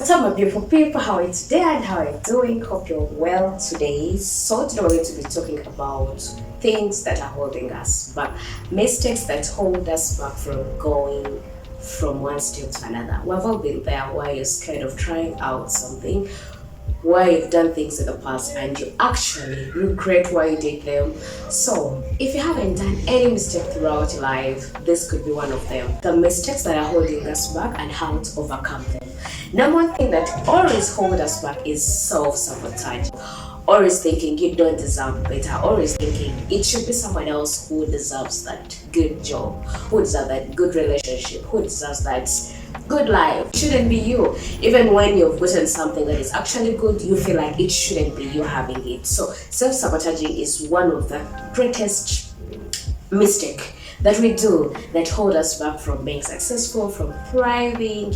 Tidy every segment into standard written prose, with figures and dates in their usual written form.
What's up, my beautiful people? How are you today and how are you doing? Hope you're well today. So today we're going to be talking about things that are holding us back, mistakes that hold us back from going from one step to another. We've all been there where you're scared of trying out something, where you've done things in the past and you actually regret why you did them. So if you haven't done any mistake throughout your life, this could be one of them. The mistakes that are holding us back and how to overcome them. Number one thing that always holds us back is self-sabotage. Always thinking you don't deserve better. Always thinking it should be someone else who deserves that good job, who deserves that good relationship, who deserves that good life. It shouldn't be you. Even when you've gotten something that is actually good, you feel like it shouldn't be you having it. So self-sabotaging is one of the greatest mistake that we do that hold us back from being successful, from thriving,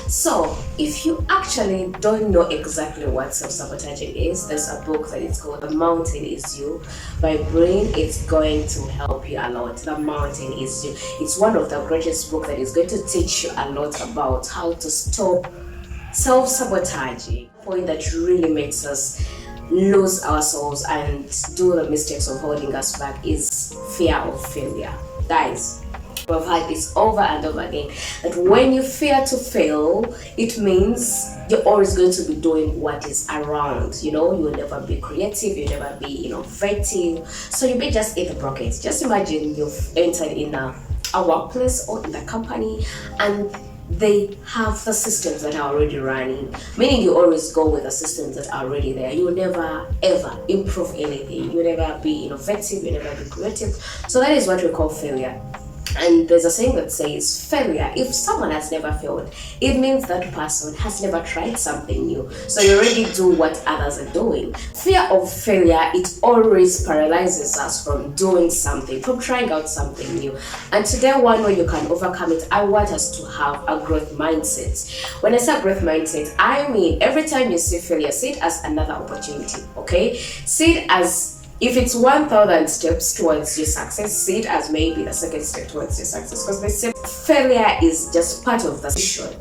So if you actually don't know exactly what self-sabotaging is, there's a book that is called The Mountain Is You by Brain. It's going to help you a lot. The Mountain Is You. It's one of the greatest books that is going to teach you a lot about how to stop self-sabotaging. Point that really makes us lose ourselves and do the mistakes of holding us back is fear of failure. Guys, we've heard this over and over again that when you fear to fail, it means you're always going to be doing what is around. You'll never be creative, you'll never be innovative. So you may just eat the bucket. Just imagine you've entered in a workplace or in a company and they have the systems that are already running, meaning you always go with the systems that are already there. You will never ever improve anything. You will never be innovative, you will never be creative. So that is what we call failure. And there's a saying that says failure, if someone has never failed, it means that person has never tried something new. So you already do what others are doing. Fear of failure, it always paralyzes us from doing something, from trying out something new. And today, one way you can overcome it, I want us to have a growth mindset. When I say growth mindset, I mean every time you see failure, see it as another opportunity, okay? See it as if it's 1,000 steps towards your success, see it as maybe the second step towards your success. Because they say failure is just part of the tuition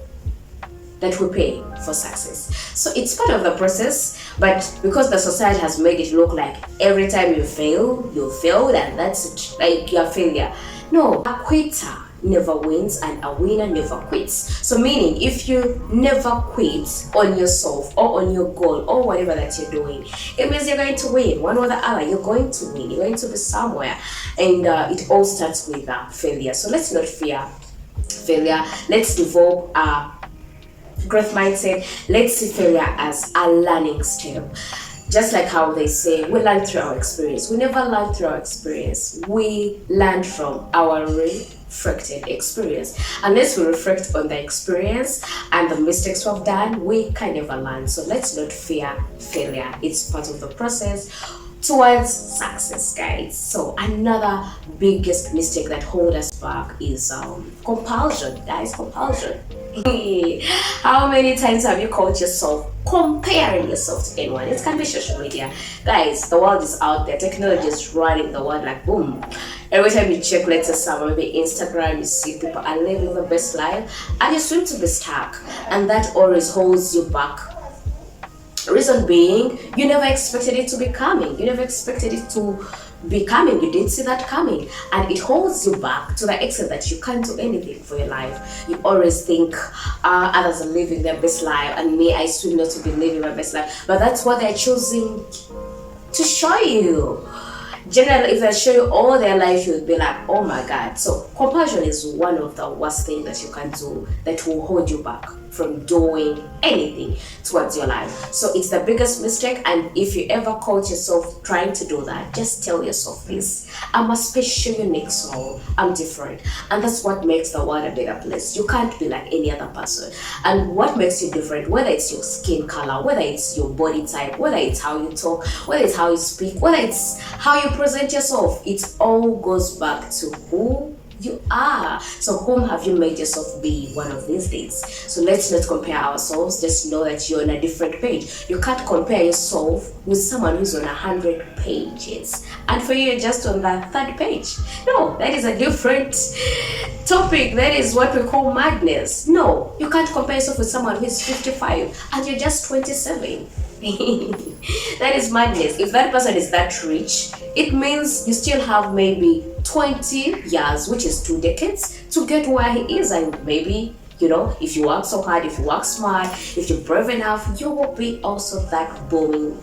that we pay for success. So it's part of the process, but because the society has made it look like every time you failed and that's it, like you're a failure. No, a quitter never wins and a winner never quits. So meaning if you never quit on yourself or on your goal or whatever that you're doing, it means you're going to win. One or the other, you're going to win. You're going to be somewhere. And it all starts with failure. So let's not fear failure. Let's develop a growth mindset. Let's see failure as a learning step. Just like how they say, we learn through our experience. We never learn through our experience. We learn from our reflected experience. Unless we reflect on the experience and the mistakes we've done, we can never learn. So let's not fear failure. It's part of the process towards success, guys. So another biggest mistake that holds us back is compulsion, guys. Compulsion. How many times have you caught yourself comparing yourself to anyone? It can be social media, guys. The world is out there. Technology is running the world like boom. Every time you check, let's say someone, maybe Instagram, you see people are living the best life and you seem to be stuck, and that always holds you back. Reason being, you never expected it to be coming. You never expected it to be coming. You didn't see that coming, and it holds you back to the extent that you can't do anything for your life. You always think others are living their best life and me, I still not to be living my best life. But that's what they're choosing to show you. Generally, if I show you all their life, you would be like, oh my God. So compulsion is one of the worst things that you can do that will hold you back from doing anything towards your life. So it's the biggest mistake, and if you ever caught yourself trying to do that, just tell yourself this: I'm a special, unique soul. I'm different, and that's what makes the world a better place. You can't be like any other person. And what makes you different, whether it's your skin color, whether it's your body type, whether it's how you talk, whether it's how you speak, whether it's how you present yourself, it all goes back to who You are. So whom have you made yourself be one of these days? So let's not compare ourselves. Just know that you're on a different page. You can't compare yourself with someone who's on 100 pages. And for you, you're just on the third page. No, that is a different topic. That is what we call madness. No, you can't compare yourself with someone who is 55 and you're just 27. That is madness. If that person is that rich, it means you still have maybe 20 years, which is 2 decades, to get where he is. And maybe, if you work so hard, if you work smart, if you're brave enough, you will be also that booming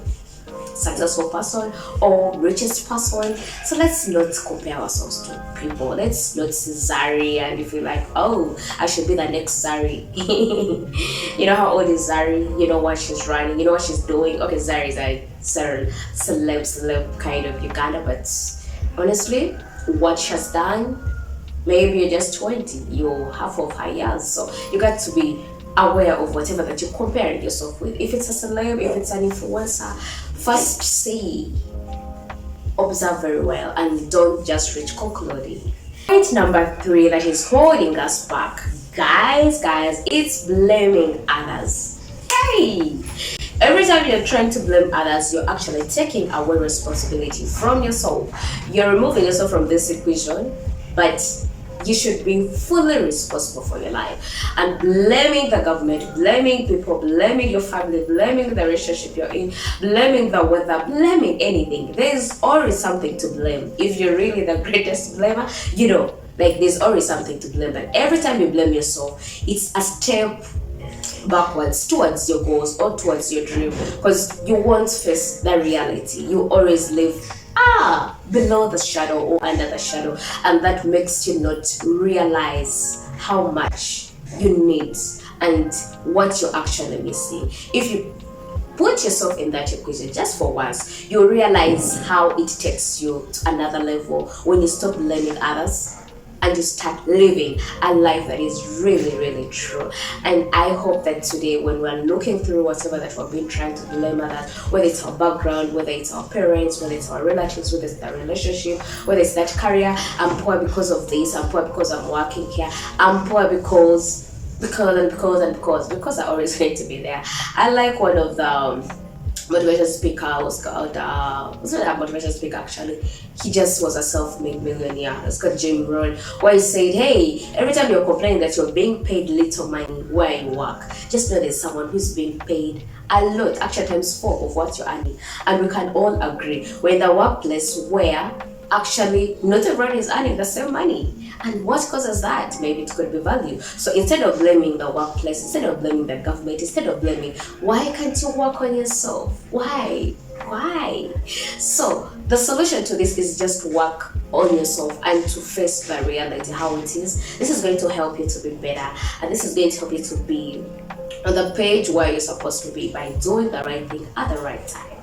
successful person or richest person. So let's not compare ourselves to people. Let's not see Zari and you feel like, oh, I should be the next Zari. You know how old is Zari? You know what she's running, you know what she's doing. Okay, Zari is a celeb kind of Uganda, but honestly, what she has done, maybe you're just 20, you're half of her years. So you got to be aware of whatever that you're comparing yourself with. If it's a celeb, if it's an influencer, first see, observe very well, and don't just reach concluding. Point number 3 that is holding us back, guys, it's blaming others. Hey! Every time you're trying to blame others, you're actually taking away responsibility from yourself. You're removing yourself from this equation, but you should be fully responsible for your life. And blaming the government, blaming people, blaming your family, blaming the relationship you're in, blaming the weather, blaming anything. There's always something to blame. If you're really the greatest blamer, there's always something to blame. But every time you blame yourself, it's a step backwards towards your goals or towards your dream, because you won't face the reality. You always live below the shadow or under the shadow, and that makes you not realize how much you need and what you're actually missing. If you put yourself in that equation just for once, you'll realize how it takes you to another level when you stop blaming others and you start living a life that is really, really true. And I hope that today, when we're looking through whatever that we've been trying to blame others, whether it's our background, whether it's our parents, whether it's our relatives, whether it's the relationship, whether it's that career, I'm poor because of this, I'm poor because I'm working here, I'm poor because I always hate to be there. I like one of the motivation speaker was called wasn't a motivation speaker actually, he just was a self-made millionaire. It's called Jim Rohn, where he said, hey, every time you're complaining that you're being paid little money where you work, just know there's someone who's being paid a lot, actually times 4 of what you're earning. And we can all agree we're in the workplace where actually not everyone is earning the same money. And what causes that? Maybe it could be value. So instead of blaming the workplace, instead of blaming the government, instead of blaming, why can't you work on yourself? Why? So the solution to this is just work on yourself and to face the reality, how it is. This is going to help you to be better, and this is going to help you to be on the page where you're supposed to be by doing the right thing at the right time.